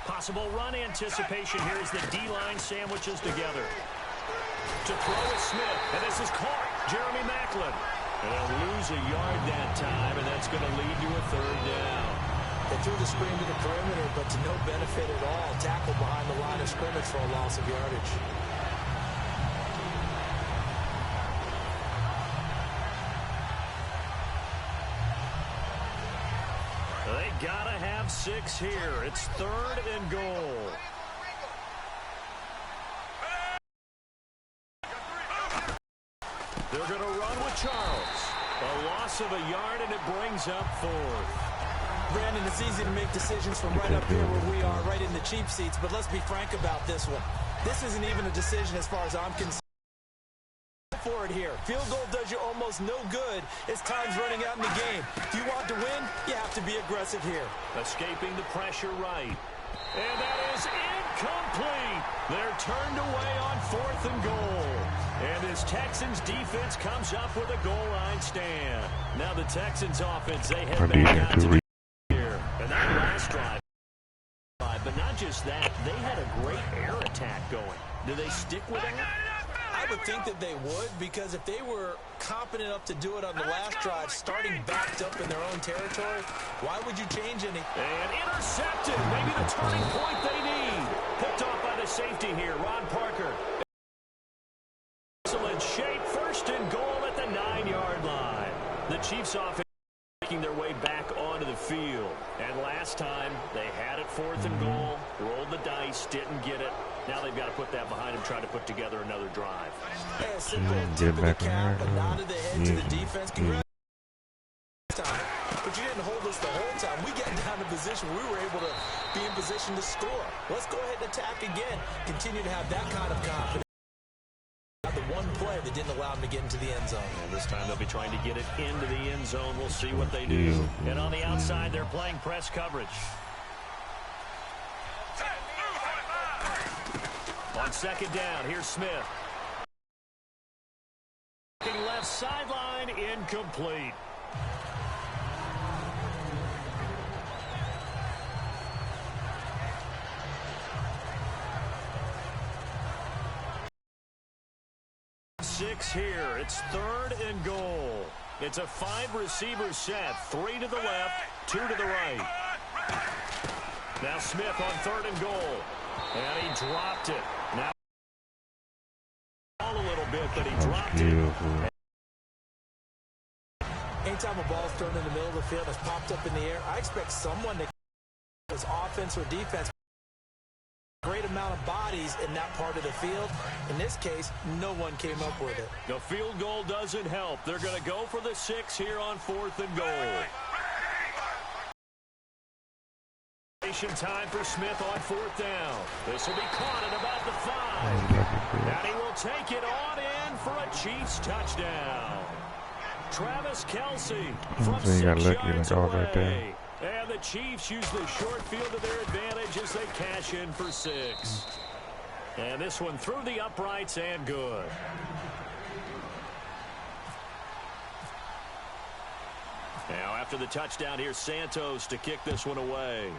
Possible run anticipation here as the D-line sandwiches together. To throw is Smith, and this is caught. Jeremy Maclin. And they'll lose a yard that time, and that's going to lead to a third down. They threw the screen to the perimeter, but to no benefit at all. Tackled behind the line of scrimmage for a loss of yardage. They gotta have 6 here. It's 3rd and goal. They're going to run with Charles. A loss of a yard, and it brings up 4th. Brandon, it's easy to make decisions from right up here where we are, right in the cheap seats, but let's be frank about this one. This isn't even a decision as far as I'm concerned. Forward here. Field goal does you almost no good as time's running out in the game. If you want to win, you have to be aggressive here. Escaping the pressure right. And that is incomplete. They're turned away on 4th and goal. And this Texans defense comes up with a goal line stand. Now the Texans offense, they head back out to here. And that last drive, but not just that, they had a great air attack going. Do they stick with that? I would think that they would, because if they were competent enough to do it on the last drive, starting backed up in their own territory, why would you change any? And intercepted. Maybe the turning point they need. Picked off by the safety here, Ron Parker. Excellent shape. 1st and goal at the 9-yard line. The Chiefs offense making their way back onto the field. And last time, they had it 4th and goal, rolled the dice, didn't get it. Now they've got to put that behind them, try to put together another drive. Hey, a simple tip of the cap, a nod of the head to the defense. Congratulations. But you didn't hold us the whole time. We got down in position. We were able to be in position to score. Let's go ahead and attack again. Continue to have that kind of confidence. The one play that didn't allow them to get into the end zone. And this time they'll be trying to get it into the end zone. We'll see what they do. And on the outside, they're playing press coverage. On 2nd down, here's Smith. Left sideline, incomplete. Six here. It's 3rd and goal. It's a 5-receiver set. 3 to the left, 2 to the right. Now Smith on 3rd and goal. And he dropped it. Now a little bit, but he dropped it. Anytime a ball's thrown in the middle of the field, it's popped up in the air, I expect someone to as offense or defense. Great amount of bodies in that part of the field. In this case, no one came up with it. The field goal doesn't help. They're going to go for the 6 here on 4th and goal. Time for Smith on 4th down. This will be caught at about the 5. And he will take it on in for a Chiefs touchdown. Travis Kelce from 6 yards away. And the Chiefs use the short field to their advantage as they cash in for 6. And this one through the uprights and good. Now after the touchdown, here's Santos to kick this one away.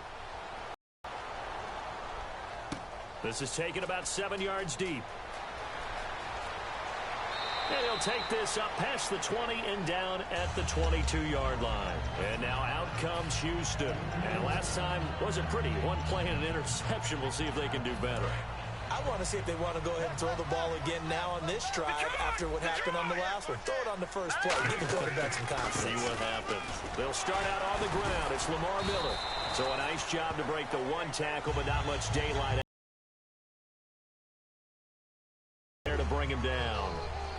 This is taken about 7 yards deep. And he'll take this up past the 20 and down at the 22-yard line. And now out comes Houston. And last time wasn't pretty. One play and an interception. We'll see if they can do better. I want to see if they want to go ahead and throw the ball again now on this drive after what happened on the last one. Throw it on the first play. Give the quarterback some confidence. See what happens. They'll start out on the ground. It's Lamar Miller. So a nice job to break the 1 tackle, but not much daylight there to bring him down.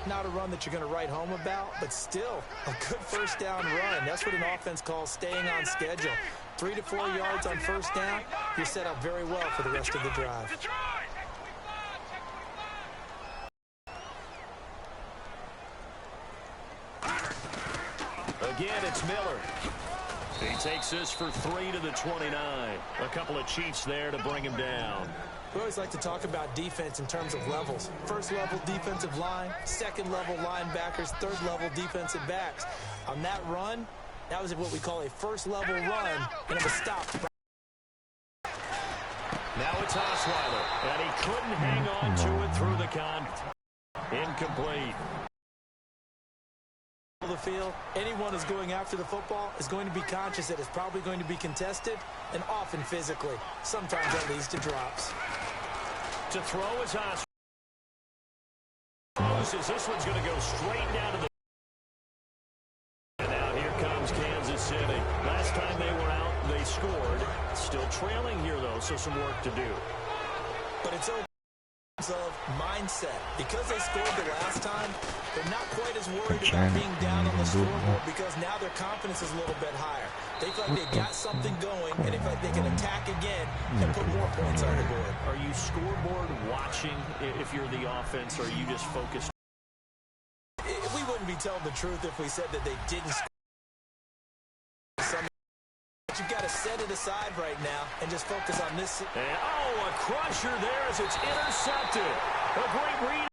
Not a run that you're going to write home about, but still a good first down run. That's what an offense calls staying on schedule. 3 to 4 yards on first down. You're set up very well for the rest of the drive. Again, it's Miller. He takes this for 3 to the 29. A couple of Chiefs there to bring him down. We always like to talk about defense in terms of levels. First level defensive line, second level linebackers, third level defensive backs. On that run, that was what we call a first level run, and it was stopped. Now it's Osweiler, and he couldn't hang on to it through the incomplete. The field, anyone who's going after the football is going to be conscious that it's probably going to be contested, and often physically. Sometimes that leads to drops. To throw is Osweiler. This one's going to go straight down to the... And now here comes Kansas City. Last time they were out, they scored. Still trailing here, though, so some work to do. But it's of mindset. Because they scored the last time, they're not quite as worried about being down on the scoreboard because now their confidence is a little bit higher. They feel like they got something going, and they feel like they can attack again and put more points on the board. Are you scoreboard watching if you're the offense, or are you just focused? We wouldn't be telling the truth if we said that they didn't score. But you've got to set it aside right now and just focus on this. And, a crusher there as it's intercepted. A great read.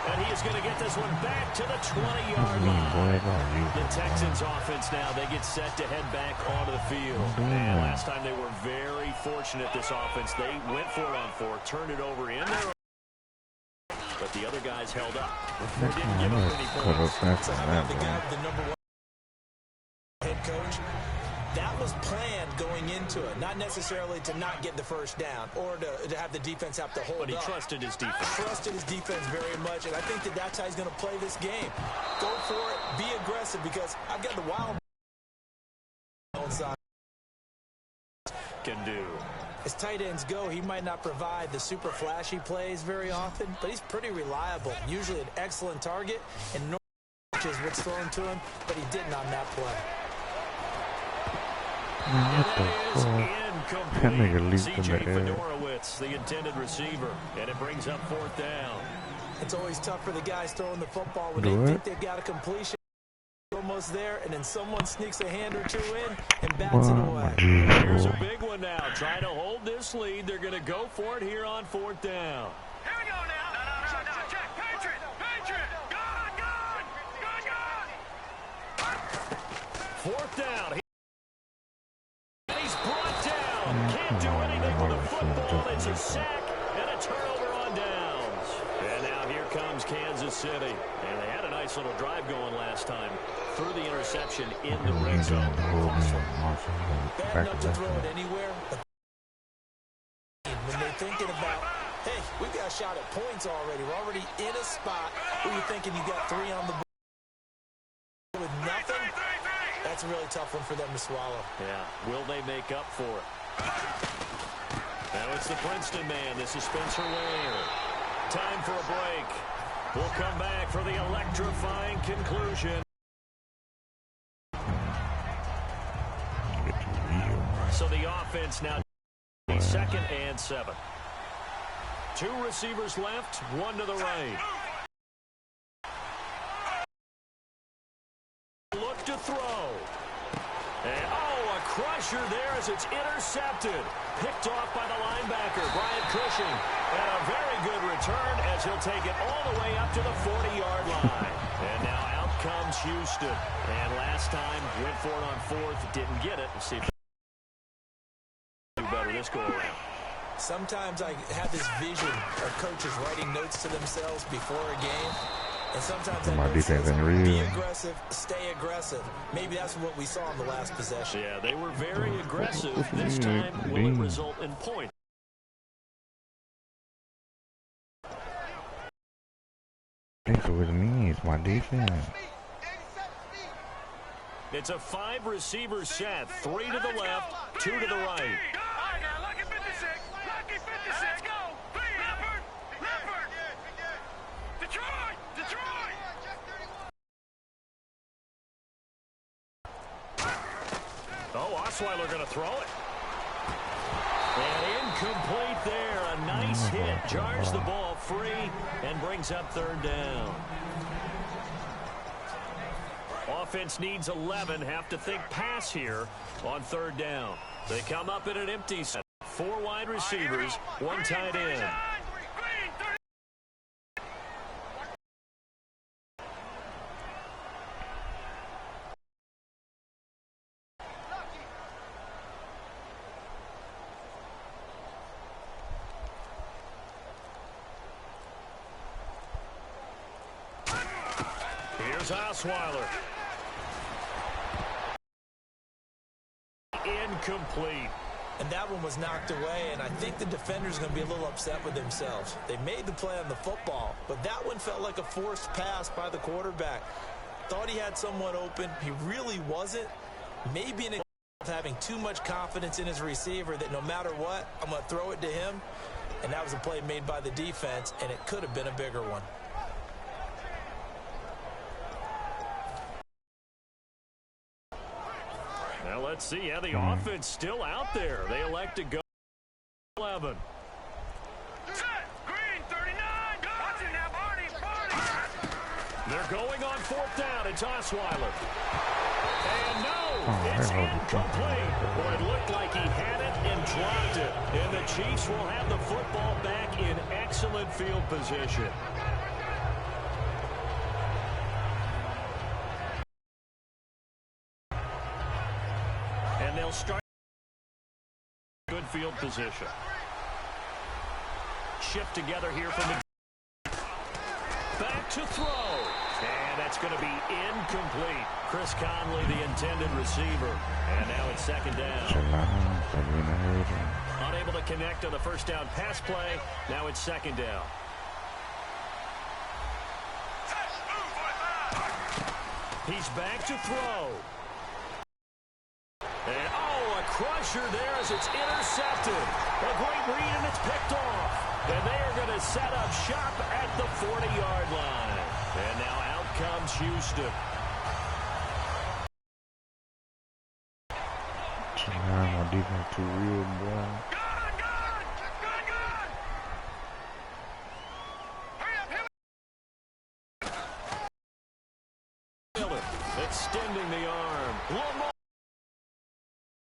And he is going to get this one back to the 20-yard line. The Texans offense now, they get set to head back onto the field. And last time they were very fortunate, this offense. They went for it on 4, turned it over in their own. But the other guys held up. They didn't give up any points. So how about the guy with the number 1 head coach? That was planned going into it, not necessarily to not get the first down or to have the defense have to hold up. But he trusted his defense. Trusted his defense very much, and I think that that's how he's going to play this game. Go for it, be aggressive, because I've got the wild side. Can do. As tight ends go, he might not provide the super flashy plays very often, but he's pretty reliable, usually an excellent target, and normally is what's thrown to him, but he didn't on that play. What the fuck? That nigga leaped in the air. The intended receiver, and it brings up 4th down. It's always tough for the guys throwing the football when they think they've got a completion. Almost there, and then someone sneaks a hand or two in and bats it away. Here's a big one now. Trying to hold this lead. They're going to go for it here on 4th down. Here we go now. No. Check. Patriot. Gone. 4th down. He's brought down. Can't do anything with a football. It's a sack and a turnover on downs. And now here comes Kansas City. And they had a nice little drive going last time. Threw the interception in the red zone. Bad enough to throw it anywhere. When they're thinking about, hey, we've got a shot at points already. We're already in a spot where you're thinking you got 3 on the board with nothing. That's a really tough one for them to swallow. Yeah. Will they make up for it? Now it's the Princeton man. This is Spencer Ware. Time for a break. We'll come back for the electrifying conclusion. So the offense now 2nd and 7. 2 receivers left, 1 to the right. Look to throw. And, a crusher there as it's intercepted. Picked off by the linebacker, Brian Cushing. And a very good return as he'll take it all the way up to the 40-yard line. And now out comes Houston. And last time, went for it on 4th, didn't get it. We'll see if they do better this go-around. Sometimes I have this vision of coaches writing notes to themselves before a game. And sometimes that note says, be aggressive, stay aggressive. Maybe that's what we saw in the last possession. Yeah, they were very aggressive. This time, will it result in points? That's what it means, my defense. It's a 5-receiver set. 3 to the left, 2 to the right. Lucky 56. Let's go. Leopard. Detroit. Osweiler going to throw it. And incomplete there. A nice hit. Jars the ball free and brings up 3rd down. Offense needs 11. Have to think pass here on 3rd down. They come up in an empty set. 4 wide receivers, 1 tight end. Here's Osweiler. Incomplete. And that one was knocked away, and I think the defender's going to be a little upset with themselves. They made the play on the football, but that one felt like a forced pass by the quarterback. Thought he had someone open. He really wasn't. Maybe an of having too much confidence in his receiver that no matter what, I'm going to throw it to him. And that was a play made by the defense, and it could have been a bigger one. Now let's see how the offense still out there. They elect to go 11. Set. Green, 39. Watch it now, Barney. They're going on 4th down. It's Osweiler. And no, it's incomplete. Boy, it looked like he had it and dropped it. And the Chiefs will have the football back in excellent field position. And they'll start good field position. Shift together here from the back to throw. And that's going to be incomplete. Chris Conley, the intended receiver. And now it's 2nd down. Unable to connect on the 1st down pass play. Now it's 2nd down. He's back to throw. And, a crusher there as it's intercepted. A great read, and it's picked off. And they are going to set up shop at the 40-yard line. And now out comes Houston. My defense too real, boy. Extending the arm. Lamar.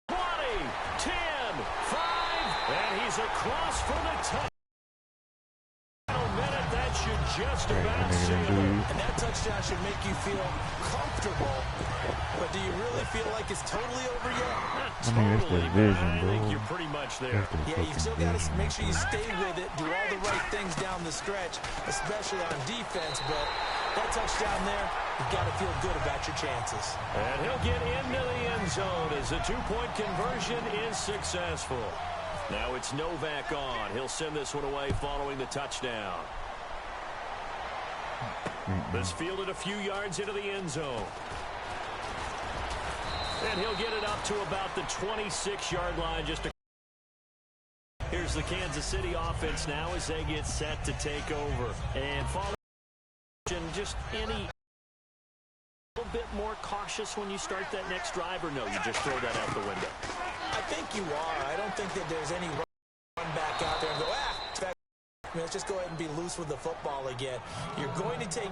20, 10, 5, and he's across for the touchdown. That should just about seal it. And that touchdown should make you feel comfortable. But do you really feel like it's totally over yet? Not it's totally, the but vision, I think bro. you're pretty much there. Yeah, you still got to make sure you stay with it, do all the right things down the stretch, especially on defense. But that touchdown there, you've got to feel good about your chances. And he'll get into the end zone as the 2-point conversion is successful. Now it's Novak on. He'll send this one away following the touchdown. This fielded a few yards into the end zone. And he'll get it up to about the 26-yard line. Here's the Kansas City offense now as they get set to take over. And following just any a little bit more cautious when you start that next drive, or no, you just throw that out the window? I think you are. I don't think that there's any run back out there and go, let's just go ahead and be loose with the football again. You're going to take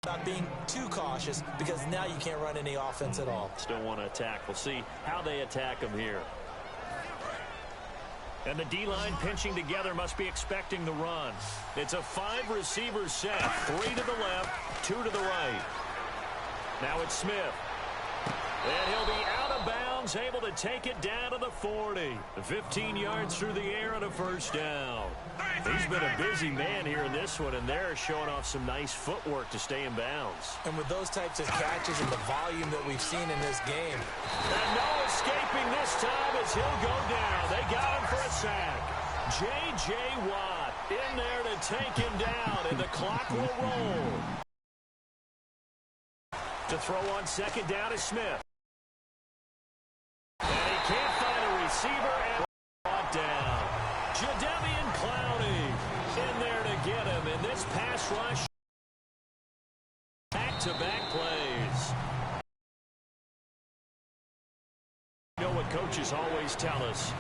not being too cautious because now you can't run any offense at all. Still want to attack. We'll see how they attack them here. And the D-line pinching together must be expecting the run. It's a 5-receiver set. 3 to the left, 2 to the right. Now it's Smith. And he'll be out of bounds, able to take it down to the 40. 15 yards through the air on a 1st down. He's been a busy man here in this one, and they're showing off some nice footwork to stay in bounds. And with those types of catches and the volume that we've seen in this game. And no escaping this time as he'll go down. They got him for a sack. J.J. Watt in there to take him down, and the clock will roll. To throw on 2nd down is Smith. And he can't find a receiver and brought down. Jadeveon Clowney in there to get him. And this pass rush, back-to-back plays. You know what coaches always tell us?